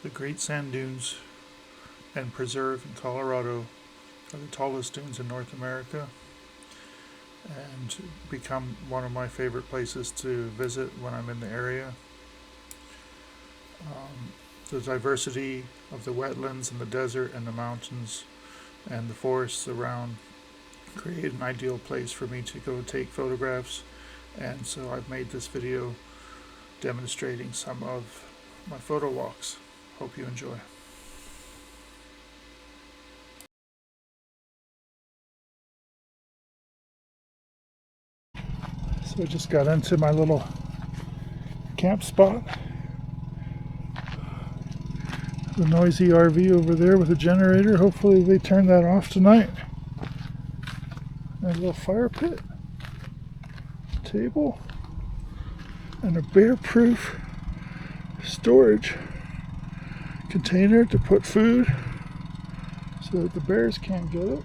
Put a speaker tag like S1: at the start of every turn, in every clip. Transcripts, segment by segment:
S1: The Great Sand Dunes and Preserve in Colorado are the tallest dunes in North America and become one of my favorite places to visit when I'm in the area. The diversity of the wetlands and the desert and the mountains and the forests around create an ideal place for me to go take photographs, and so I've made this video demonstrating some of my photo walks. Hope you enjoy. So I just got into my little camp spot. The noisy RV over there with a generator. Hopefully they turn that off tonight. And a little fire pit, table, and a bear-proof storage container to put food so that the bears can't get it.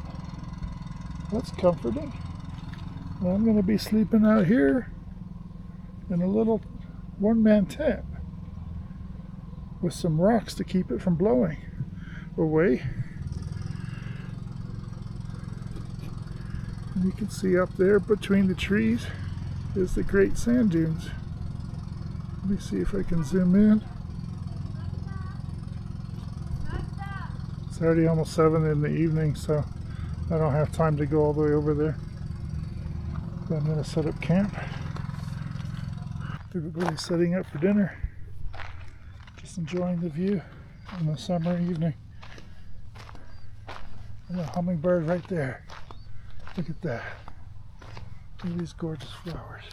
S1: That's comforting. And I'm going to be sleeping out here in a little one-man tent with some rocks to keep it from blowing away. And you can see up there between the trees is the Great Sand Dunes. Let me see if I can zoom in. It's already almost 7 in the evening, so I don't have time to go all the way over there. But I'm going to set up camp. Everybody's setting up for dinner. Just enjoying the view on a summer evening. And a hummingbird right there. Look at that. Look at these gorgeous flowers.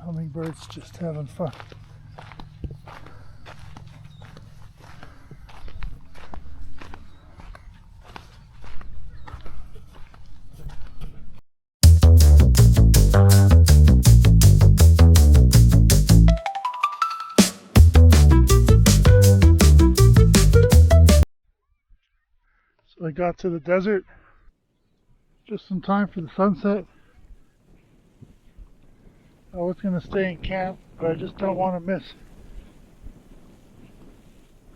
S1: Hummingbirds just having fun. So I got to the desert just in time for the sunset. I was going to stay in camp, but I just don't want to miss.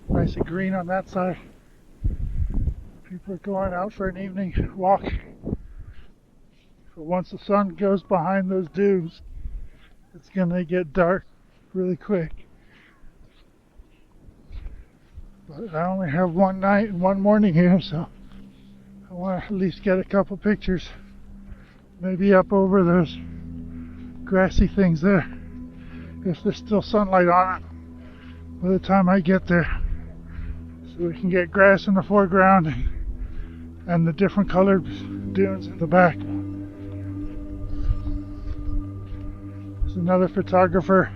S1: Nice and green on that side. People are going out for an evening walk. But once the sun goes behind those dunes, it's going to get dark really quick. But I only have one night and one morning here, so I want to at least get a couple pictures. Maybe up over those grassy things there, if there's still sunlight on it by the time I get there, so we can get grass in the foreground and the different colored dunes in the back. There's another photographer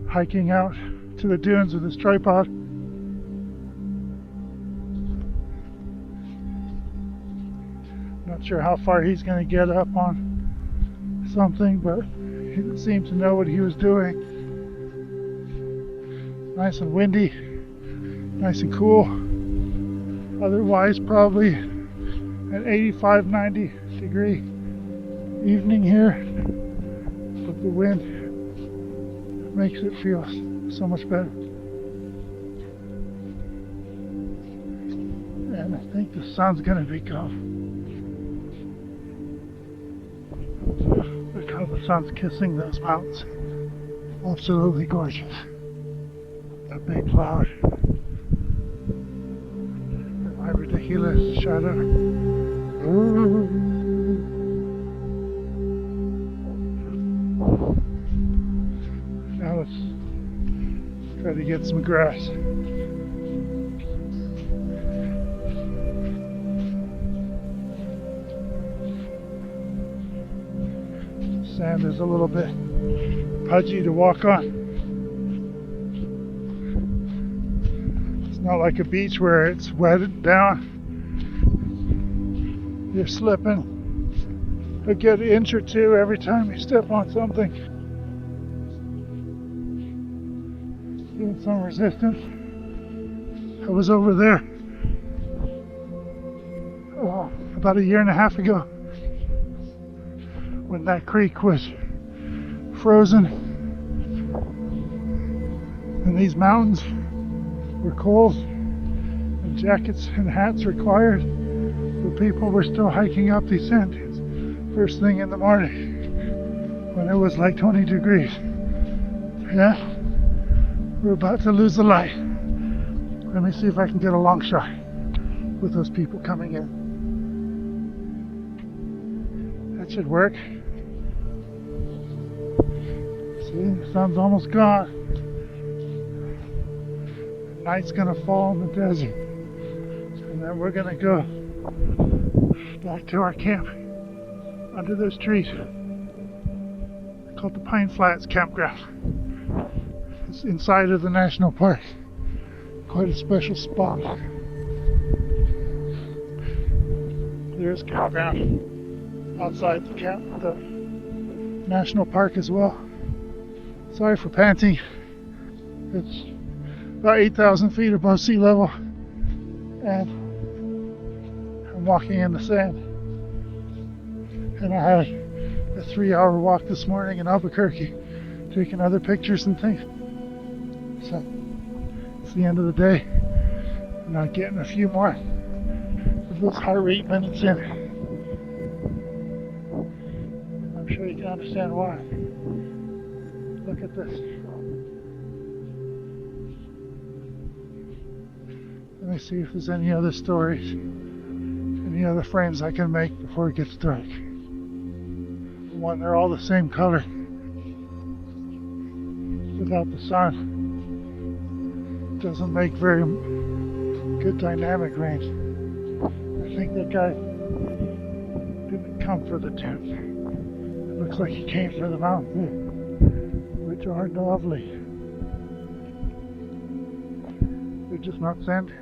S1: hiking out to the dunes with his tripod. Not sure how far he's going to get up on something, but he didn't seem to know what he was doing. Nice and windy, nice and cool. Otherwise probably an 85-90 degree evening here, but the wind makes it feel so much better. And I think the sun's gonna be gone. Look how the sun's kissing those mountains. Absolutely gorgeous. That big cloud. And my ridiculous shadow. Now let's try to get some grass. Sand is a little bit pudgy to walk on. It's not like a beach where it's wetted down. You're slipping a good inch or two every time you step on something. Doing some resistance. I was over there about 1.5 years ago when that creek was frozen in these mountains were cold and jackets and hats required, the people were still hiking up these sand dunes first thing in the morning when it was like 20 degrees. Yeah, we're about to lose the light. Let me see if I can get a long shot with those people coming in. That should work. See, the sun's almost gone. Night's gonna fall in the desert. And then we're gonna go back to our camp under those trees. It's called the Pine Flats Campground. It's inside of the national park. Quite a special spot. There's campground outside the national park as well. Sorry for panting. It's about 8,000 feet above sea level, and I'm walking in the sand. And I had a 3-hour walk this morning in Albuquerque, taking other pictures and things. So it's the end of the day. I'm not getting a few more of those heart rate minutes in. I'm sure you can understand why. Look at this. Let me see if there's any other stories, any other frames I can make before it gets dark. One, they're all the same color without the sun. Doesn't make very good dynamic range. I think that guy didn't come for the dunes. It looks like he came for the mountains, which are lovely. They're just not sand dunes.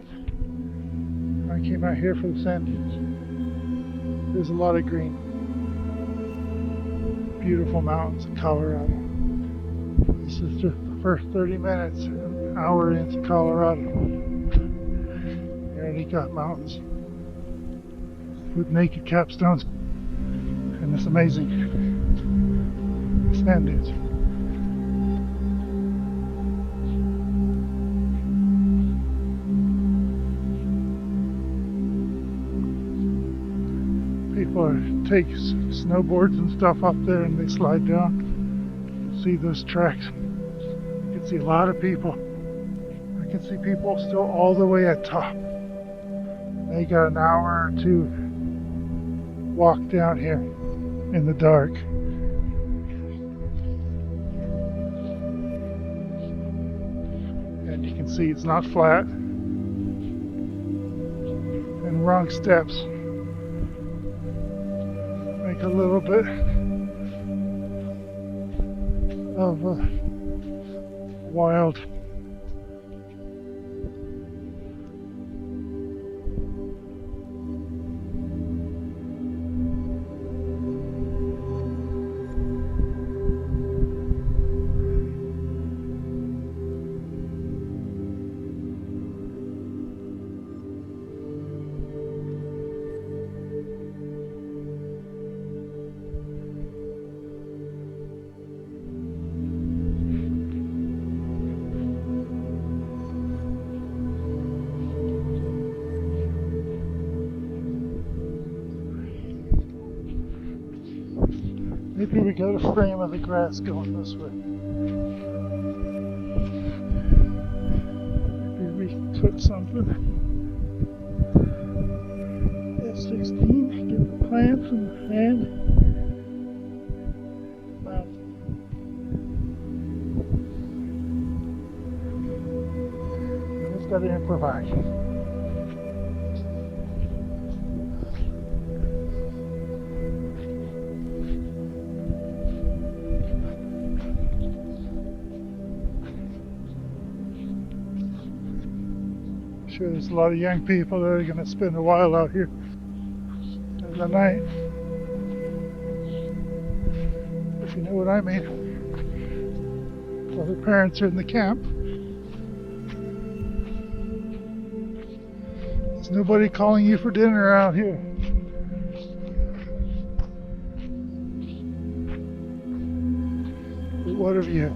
S1: I came out here for the sand dunes. There's a lot of green. Beautiful mountains in Colorado. This is just the first 30 minutes, an hour into Colorado. You already got mountains with naked capstones and this amazing sand dunes. People take snowboards and stuff up there and they slide down. You see those tracks. You can see a lot of people. I can see people still all the way at top. They got an hour or two walk down here in the dark. And you can see it's not flat. And wrong steps make a little bit of a wild maybe we got a frame of the grass going this way. Maybe we took something. F-16, get the plants and the fan. Wow. Just gotta improvise. Sure, there's a lot of young people that are going to spend a while out here in the night, if you know what I mean. While their parents are in the camp. There's nobody calling you for dinner out here. But what of you?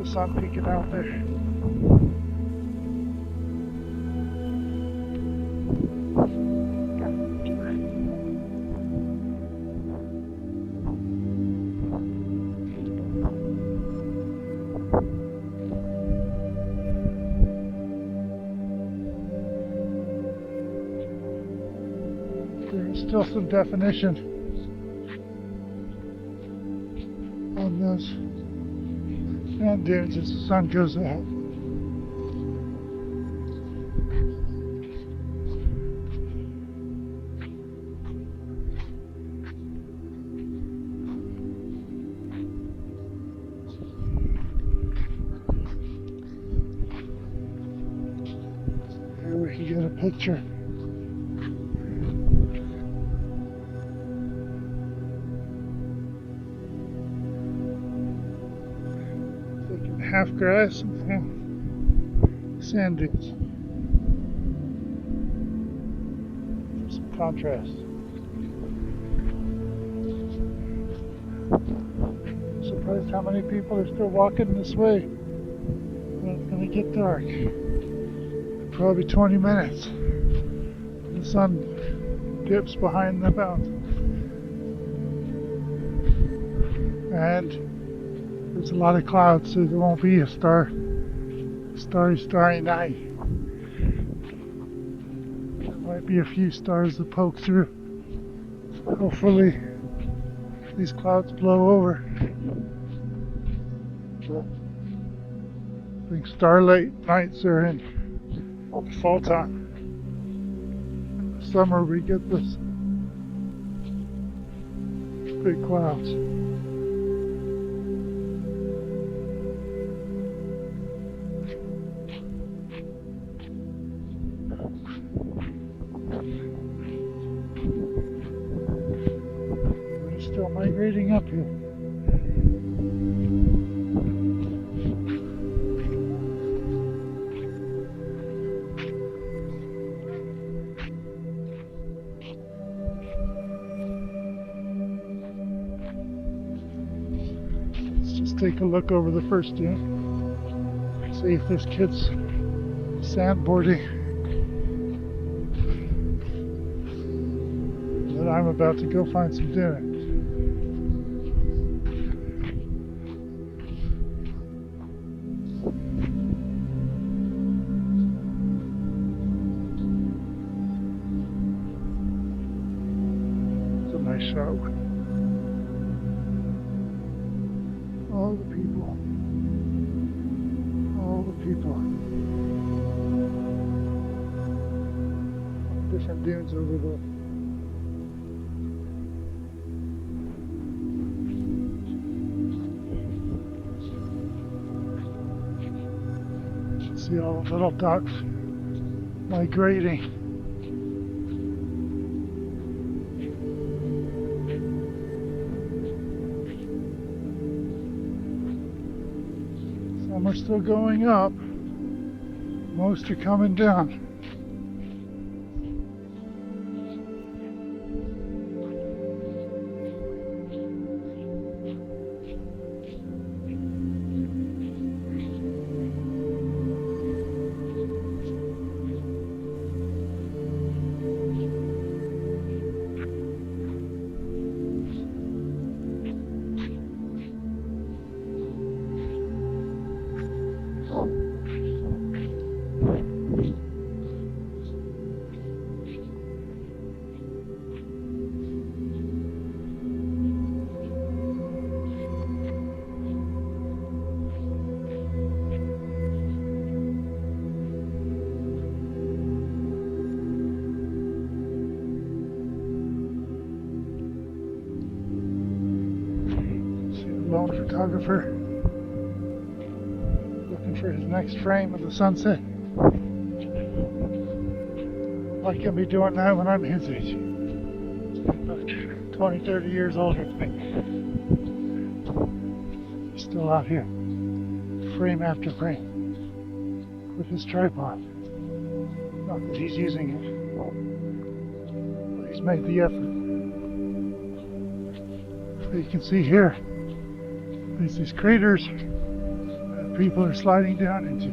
S1: The sun peeking out there. There's still some definition on those sand dunes as the sun goes out. Here we can get a picture. Half grass and half sand dunes. Some contrast. I'm surprised how many people are still walking this way when it's going to get dark. Probably 20 minutes. The sun dips behind the mountain. And there's a lot of clouds, so there won't be a starry night. There might be a few stars that poke through. Hopefully, these clouds blow over. I think starlight nights are in fall time. In the summer, we get this big clouds. Still migrating up here. Let's just take a look over the first dune. See if there's kids sandboarding. Then I'm about to go find some dinner. Nice shot. All the people. Different dunes over there. See all the little ducks migrating. Some are still going up. Most are coming down. Lone photographer looking for his next frame of the sunset. I can be doing that when I'm his age. About 20, 30 years older than me. He's still out here, frame after frame, with his tripod. Not that he's using it, but he's made the effort. So you can see here, there's these craters that people are sliding down into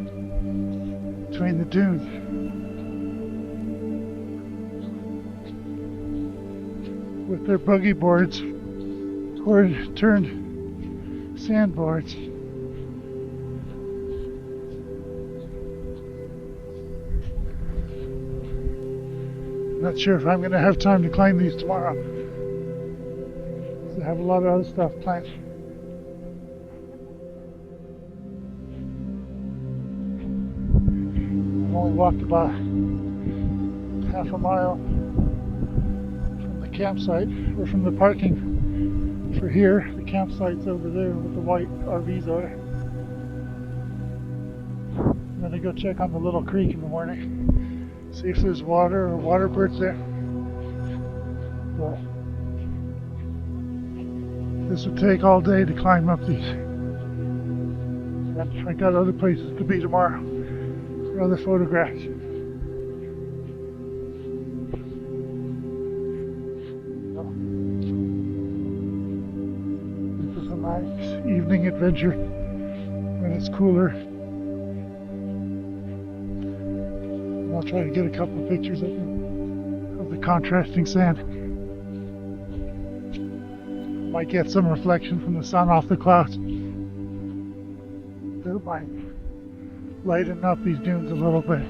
S1: between the dunes with their boogie boards or turned sandboards. Not sure if I'm going to have time to climb these tomorrow. I have a lot of other stuff planned. I've only walked about half a mile from the campsite, or from the parking for here. The campsite's over there with the white RVs on it. I'm going to go check on the little creek in the morning, see if there's water or water birds there. But this would take all day to climb up these. And I got other places to be tomorrow for other photographs. So, this is a nice evening adventure when it's cooler. And I'll try to get a couple of pictures of the contrasting sand. Might get some reflection from the sun off the clouds. That might lighten up these dunes a little bit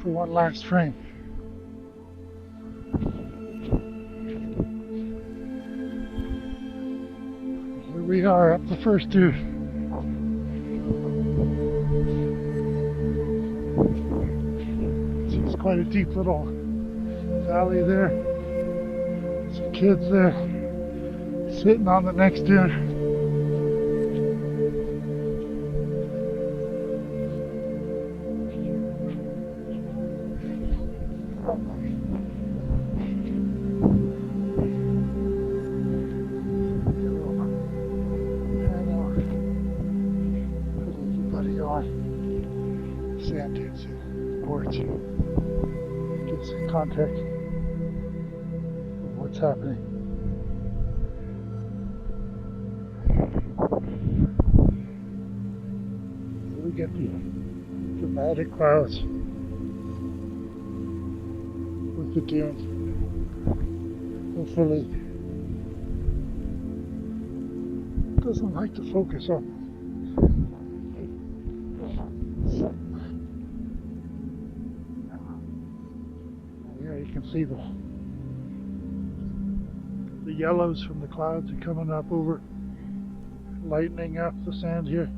S1: for one last frame. Here we are up the first dune. It's quite a deep little valley there. Some kids there sitting on the next dune. Sand dunes and boards. Get some context of what's happening. So we get the dramatic clouds with the dunes. Hopefully it doesn't like to focus on. You can see the yellows from the clouds are coming up over, lightening up the sand here,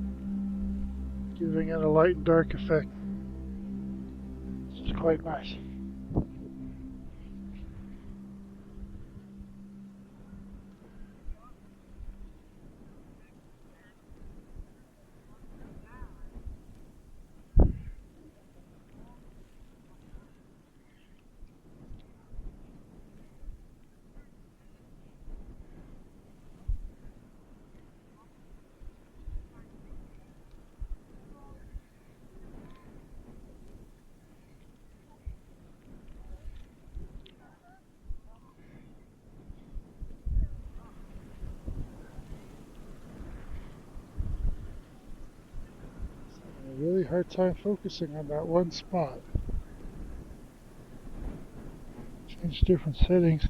S1: giving it a light and dark effect. It's quite nice. Really hard time focusing on that one spot. Change different settings.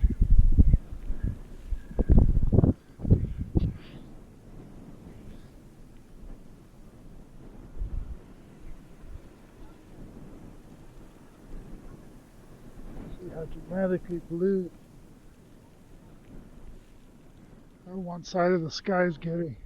S1: See how dramatically blue on one side of the sky is getting.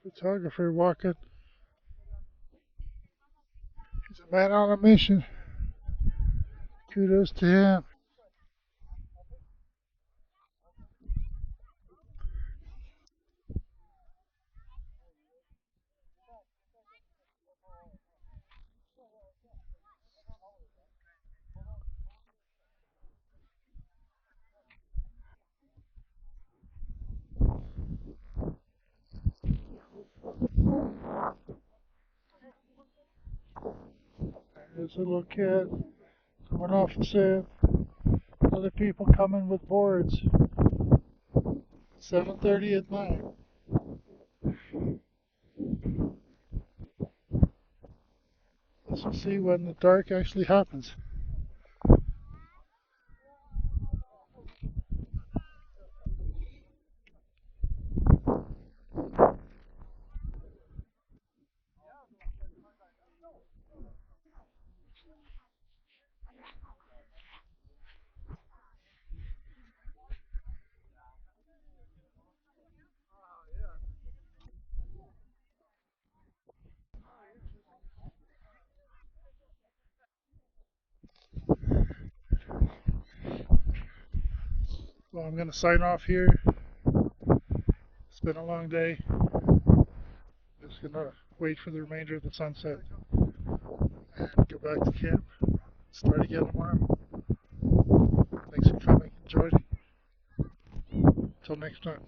S1: Photographer walking. He's a man on a mission. Kudos to him. There's a little kid coming off the sand. Other people coming with boards. 7:30 at night. Let's see when the dark actually happens. Well, I'm going to sign off here. It's been a long day. Just going to wait for the remainder of the sunset and go back to camp. Start again tomorrow. Thanks for coming. Enjoyed. Until next time.